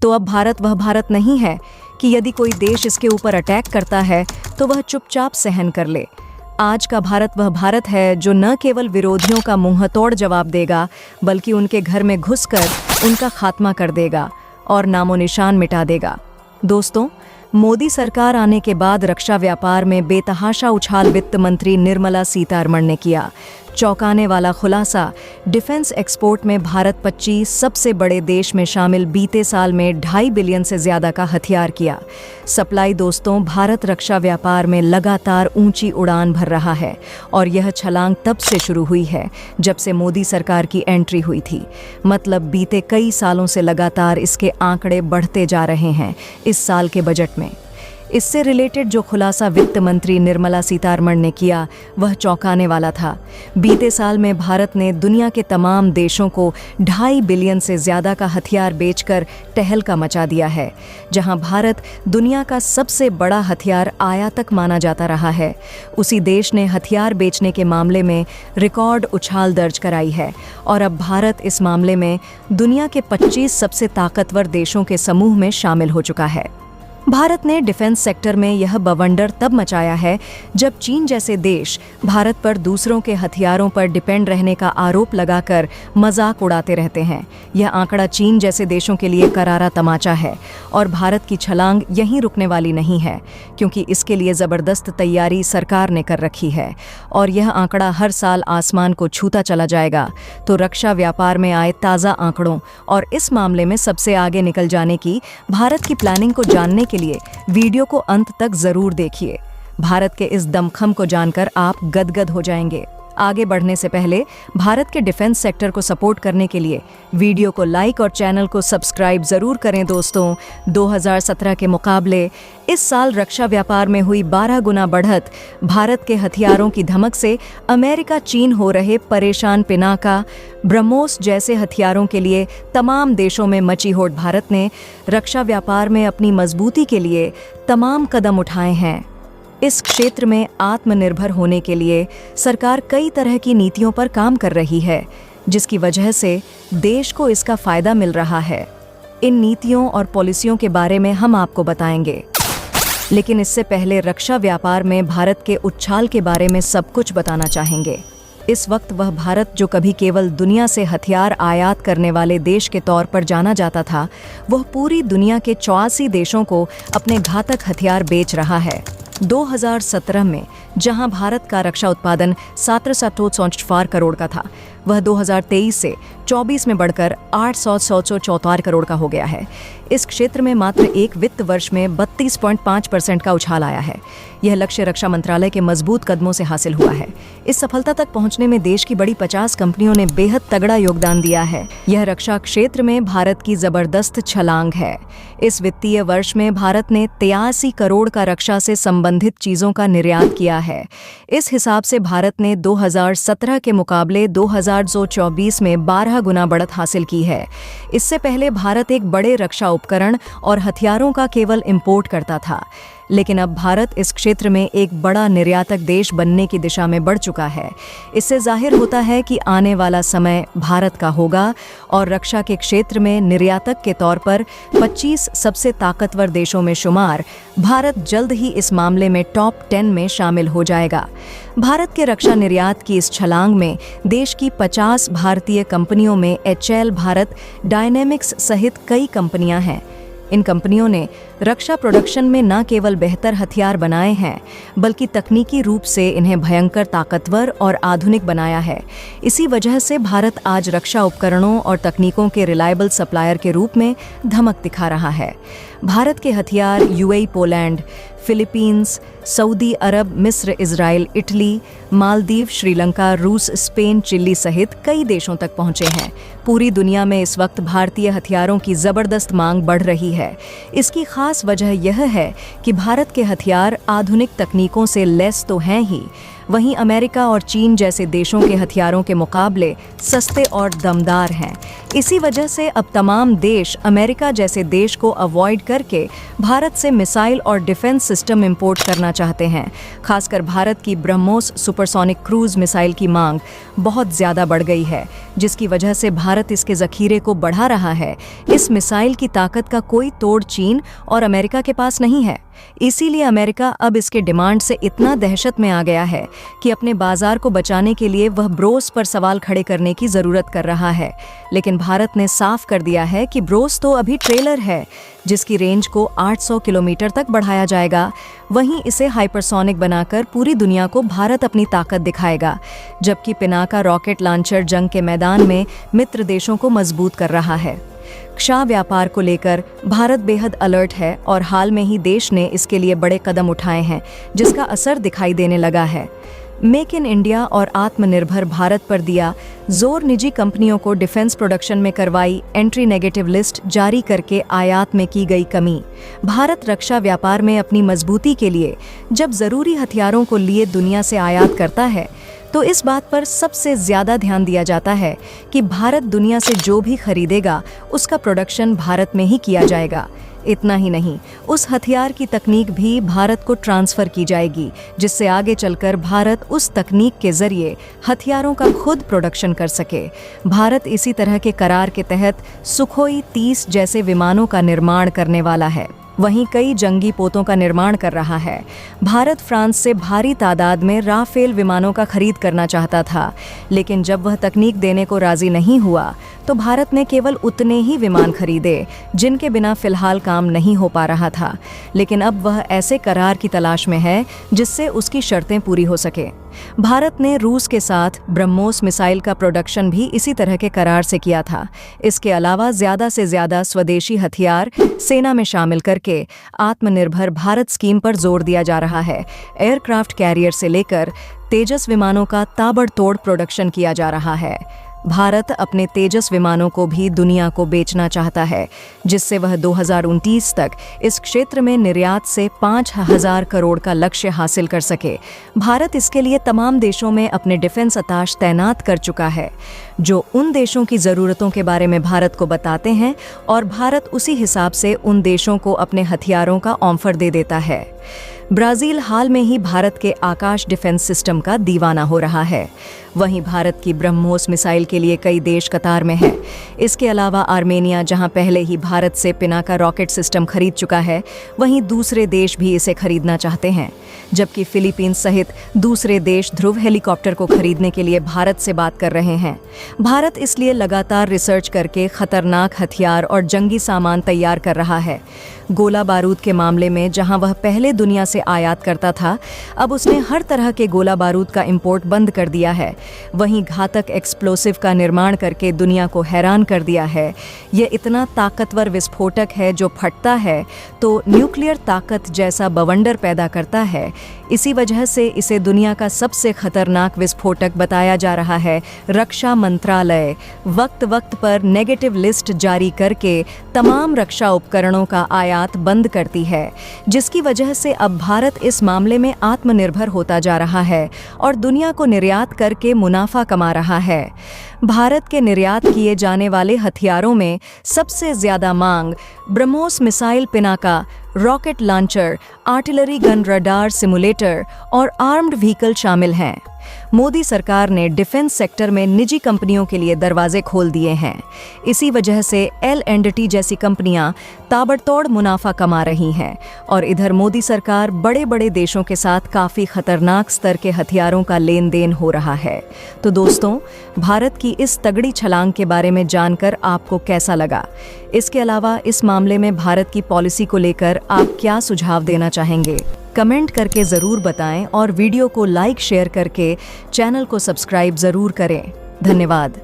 तो अब भारत वह भारत नहीं है कि यदि कोई देश इसके ऊपर अटैक करता है तो वह चुपचाप सहन कर ले। आज का भारत वह भारत है जो न केवल विरोधियों का मुंहतोड़ जवाब देगा, बल्कि उनके घर में घुसकर उनका खात्मा कर देगा और नामो निशान मिटा देगा। दोस्तों, मोदी सरकार आने के बाद रक्षा व्यापार में बेतहाशा उछाल वित्त मंत्री निर्मला सीतारमण ने किया। चौंकाने वाला खुलासा, डिफेंस एक्सपोर्ट में भारत 25 सबसे बड़े देश में शामिल बीते साल में 2.5 बिलियन से ज़्यादा का हथियार किया। सप्लाई दोस्तों, भारत रक्षा व्यापार में लगातार ऊंची उड़ान भर रहा है और यह छलांग तब से शुरू हुई है जब से मोदी सरकार की एंट्री हुई थी। मतलब बीते कई सालों से लगातार इसके आंकड़े बढ़ते जा रहे हैं। इस साल के बजट में इससे रिलेटेड जो खुलासा वित्त मंत्री निर्मला सीतारमण ने किया वह चौंकाने वाला था। बीते साल में भारत ने दुनिया के तमाम देशों को 2.5 बिलियन से ज़्यादा का हथियार बेचकर तहलका मचा दिया है। जहां भारत दुनिया का सबसे बड़ा हथियार आयातक माना जाता रहा है, उसी देश ने हथियार बेचने के मामले में रिकॉर्ड उछाल दर्ज कराई है और अब भारत इस मामले में दुनिया के 25 सबसे ताकतवर देशों के समूह में शामिल हो चुका है। भारत ने डिफेंस सेक्टर में यह बवंडर तब मचाया है जब चीन जैसे देश भारत पर दूसरों के हथियारों पर डिपेंड रहने का आरोप लगाकर मजाक उड़ाते रहते हैं। यह आंकड़ा चीन जैसे देशों के लिए करारा तमाचा है और भारत की छलांग यहीं रुकने वाली नहीं है, क्योंकि इसके लिए ज़बरदस्त तैयारी सरकार ने कर रखी है और यह आंकड़ा हर साल आसमान को छूता चला जाएगा। तो रक्षा व्यापार में आए ताज़ा आंकड़ों और इस मामले में सबसे आगे निकल जाने की भारत की प्लानिंग को जानने के लिए वीडियो को अंत तक जरूर देखिए। भारत के इस दमखम को जानकर आप गदगद हो जाएंगे। आगे बढ़ने से पहले भारत के डिफेंस सेक्टर को सपोर्ट करने के लिए वीडियो को लाइक और चैनल को सब्सक्राइब जरूर करें। दोस्तों, 2017 के मुकाबले इस साल रक्षा व्यापार में हुई 12 गुना बढ़त भारत के हथियारों की धमक से अमेरिका चीन हो रहे परेशान। पिनाका, ब्रह्मोस जैसे हथियारों के लिए तमाम देशों में मची होड़। भारत ने रक्षा व्यापार में अपनी मजबूती के लिए तमाम कदम उठाए हैं। इस क्षेत्र में आत्मनिर्भर होने के लिए सरकार कई तरह की नीतियों पर काम कर रही है, जिसकी वजह से देश को इसका फायदा मिल रहा है। इन नीतियों और पॉलिसियों के बारे में हम आपको बताएंगे, लेकिन इससे पहले रक्षा व्यापार में भारत के उछाल के बारे में सब कुछ बताना चाहेंगे। इस वक्त वह भारत जो कभी केवल दुनिया से हथियार आयात करने वाले देश के तौर पर जाना जाता था, वह पूरी दुनिया के 84 देशों को अपने घातक हथियार बेच रहा है। 2017 में जहां भारत का रक्षा उत्पादन 764 करोड़ का था, वह 2023 से 24 में बढ़कर 844 करोड़ का हो गया है। इस क्षेत्र में मात्र एक वित्त वर्ष में 32.5% का उछाल आया है। यह लक्ष्य रक्षा मंत्रालय के मजबूत कदमों से हासिल हुआ है। इस सफलता तक पहुंचने में देश की बड़ी 50 कंपनियों ने बेहद तगड़ा योगदान दिया है। यह रक्षा क्षेत्र में भारत की जबरदस्त छलांग है। इस वित्तीय वर्ष में भारत ने 83 करोड़ का रक्षा से संबंधित चीजों का निर्यात किया है। इस हिसाब से भारत ने 2017 के मुकाबले 2024 में 12 गुना बढ़त हासिल की है। इससे पहले भारत एक बड़े रक्षा उपकरण और हथियारों का केवल इंपोर्ट करता था, लेकिन अब भारत इस क्षेत्र में एक बड़ा निर्यातक देश बनने की दिशा में बढ़ चुका है। इससे जाहिर होता है कि आने वाला समय भारत का होगा और रक्षा के क्षेत्र में निर्यातक के तौर पर 25 सबसे ताकतवर देशों में शुमार भारत जल्द ही इस मामले में टॉप 10 में शामिल हो जाएगा। भारत के रक्षा निर्यात की इस छलांग में देश की 50 भारतीय कंपनियों में HAL भारत, डायनेमिक्स सहित कई कंपनियां हैं। इन कंपनियों ने रक्षा प्रोडक्शन में न केवल बेहतर हथियार बनाए हैं, बल्कि तकनीकी रूप से इन्हें भयंकर ताकतवर और आधुनिक बनाया है। इसी वजह से भारत आज रक्षा उपकरणों और तकनीकों के रिलायबल सप्लायर के रूप में धमक दिखा रहा है। भारत के हथियार UAE, पोलैंड, फिलीपींस, सऊदी अरब, मिस्र, इजराइल, इटली, मालदीव, श्रीलंका, रूस, स्पेन, चिली सहित कई देशों तक पहुंचे हैं। पूरी दुनिया में इस वक्त भारतीय हथियारों की ज़बरदस्त मांग बढ़ रही है। इसकी खास वजह यह है कि भारत के हथियार आधुनिक तकनीकों से लैस तो हैं ही, वहीं अमेरिका और चीन जैसे देशों के हथियारों के मुकाबले सस्ते और दमदार हैं। इसी वजह से अब तमाम देश अमेरिका जैसे देश को अवॉइड करके भारत से मिसाइल और डिफेंस सिस्टम इंपोर्ट करना चाहते हैं। खासकर भारत की ब्रह्मोस सुपरसोनिक क्रूज मिसाइल की मांग बहुत ज़्यादा बढ़ गई है, जिसकी वजह से भारत इसके ज़खीरे को बढ़ा रहा है। इस मिसाइल की ताकत का कोई तोड़ चीन और अमेरिका के पास नहीं है। इसीलिए अमेरिका अब इसके डिमांड से इतना दहशत में आ गया है कि अपने बाजार को बचाने के लिए वह ब्रोस पर सवाल खड़े करने की ज़रूरत कर रहा है। लेकिन भारत ने साफ कर दिया है कि ब्रोस तो अभी ट्रेलर है, जिसकी रेंज को 800 किलोमीटर तक बढ़ाया जाएगा। वहीं इसे हाइपरसोनिक बनाकर पूरी दुनिया को भारत अपनी ताकत दिखाएगा, जबकि पिनाका रॉकेट लॉन्चर जंग के मैदान में मित्र देशों को मजबूत कर रहा है। क्षा व्यापार को लेकर भारत बेहद अलर्ट है और हाल में ही देश ने इसके लिए बड़े कदम उठाए हैं, जिसका असर दिखाई देने लगा है। मेक इन इंडिया और आत्मनिर्भर भारत पर दिया जोर, निजी कंपनियों को डिफेंस प्रोडक्शन में करवाई एंट्री नेगेटिव लिस्ट जारी करके आयात में की गई कमी। भारत रक्षा व्यापार में अपनी मजबूती के लिए जब ज़रूरी हथियारों को लिए दुनिया से आयात करता है, तो इस बात पर सबसे ज़्यादा ध्यान दिया जाता है कि भारत दुनिया से जो भी खरीदेगा उसका प्रोडक्शन भारत में ही किया जाएगा। इतना ही नहीं, उस हथियार की तकनीक भी भारत को ट्रांसफ़र की जाएगी, जिससे आगे चलकर भारत उस तकनीक के ज़रिए हथियारों का खुद प्रोडक्शन कर सके। भारत इसी तरह के करार के तहत सुखोई 30 जैसे विमानों का निर्माण करने वाला है। वहीं कई जंगी पोतों का निर्माण कर रहा है। भारत फ्रांस से भारी तादाद में राफेल विमानों का खरीद करना चाहता था, लेकिन जब वह तकनीक देने को राजी नहीं हुआ तो भारत ने केवल उतने ही विमान खरीदे जिनके बिना फिलहाल काम नहीं हो पा रहा था। लेकिन अब वह ऐसे करार की तलाश में है जिससे उसकी शर्तें पूरी हो सके। भारत ने रूस के साथ ब्रह्मोस मिसाइल का प्रोडक्शन भी इसी तरह के करार से किया था। इसके अलावा ज़्यादा से ज़्यादा स्वदेशी हथियार सेना में शामिल करके आत्मनिर्भर भारत स्कीम पर जोर दिया जा रहा है। एयरक्राफ्ट कैरियर से लेकर तेजस विमानों का ताबड़तोड़ प्रोडक्शन किया जा रहा है। भारत अपने तेजस विमानों को भी दुनिया को बेचना चाहता है, जिससे वह 2029 तक इस क्षेत्र में निर्यात से 5,000 करोड़ का लक्ष्य हासिल कर सके। भारत इसके लिए तमाम देशों में अपने डिफेंस अताश तैनात कर चुका है, जो उन देशों की ज़रूरतों के बारे में भारत को बताते हैं और भारत उसी हिसाब से उन देशों को अपने हथियारों का ऑफर दे देता है। ब्राज़ील हाल में ही भारत के आकाश डिफेंस सिस्टम का दीवाना हो रहा है। वहीं भारत की ब्रह्मोस मिसाइल के लिए कई देश कतार में हैं। इसके अलावा आर्मेनिया, जहां पहले ही भारत से पिनाका रॉकेट सिस्टम खरीद चुका है, वहीं दूसरे देश भी इसे खरीदना चाहते हैं। जबकि फिलीपींस सहित दूसरे देश ध्रुव हेलीकॉप्टर को खरीदने के लिए भारत से बात कर रहे हैं। भारत इसलिए लगातार रिसर्च करके खतरनाक हथियार और जंगी सामान तैयार कर रहा है। गोला बारूद के मामले में जहां वह पहले दुनिया से आयात करता था, अब उसने हर तरह के गोला बारूद का इंपोर्ट बंद कर दिया है। वहीं घातक एक्सप्लोसिव का निर्माण करके दुनिया को हैरान कर दिया है। यह इतना ताकतवर विस्फोटक है जो फटता है तो न्यूक्लियर ताकत जैसा बवंडर पैदा करता है। इसी वजह से इसे दुनिया का सबसे खतरनाक विस्फोटक बताया जा रहा है। रक्षा मंत्रालय वक्त वक्त पर नेगेटिव लिस्ट जारी करके तमाम रक्षा उपकरणों का आयात बंद करती है, जिसकी वजह से अब भारत इस मामले में आत्मनिर्भर होता जा रहा है और दुनिया को निर्यात करके मुनाफा कमा रहा है। भारत के निर्यात किए जाने वाले हथियारों में सबसे ज़्यादा मांग BrahMos missile, Pinaka rocket launcher, artillery gun radar simulator और आर्म्ड व्हीकल शामिल हैं। मोदी सरकार ने डिफेंस सेक्टर में निजी कंपनियों के लिए दरवाजे खोल दिए हैं। इसी वजह से L&T जैसी कंपनियां ताबड़तोड़ मुनाफा कमा रही हैं और इधर मोदी सरकार बड़े बड़े देशों के साथ काफ़ी खतरनाक स्तर के हथियारों का लेन देन हो रहा है। तो दोस्तों, भारत की इस तगड़ी छलांग के बारे में जानकर आपको कैसा लगा? इसके अलावा इस मामले में भारत की पॉलिसी को लेकर आप क्या सुझाव देना चाहेंगे? कमेंट करके ज़रूर बताएं और वीडियो को लाइक शेयर करके चैनल को सब्सक्राइब ज़रूर करें। धन्यवाद।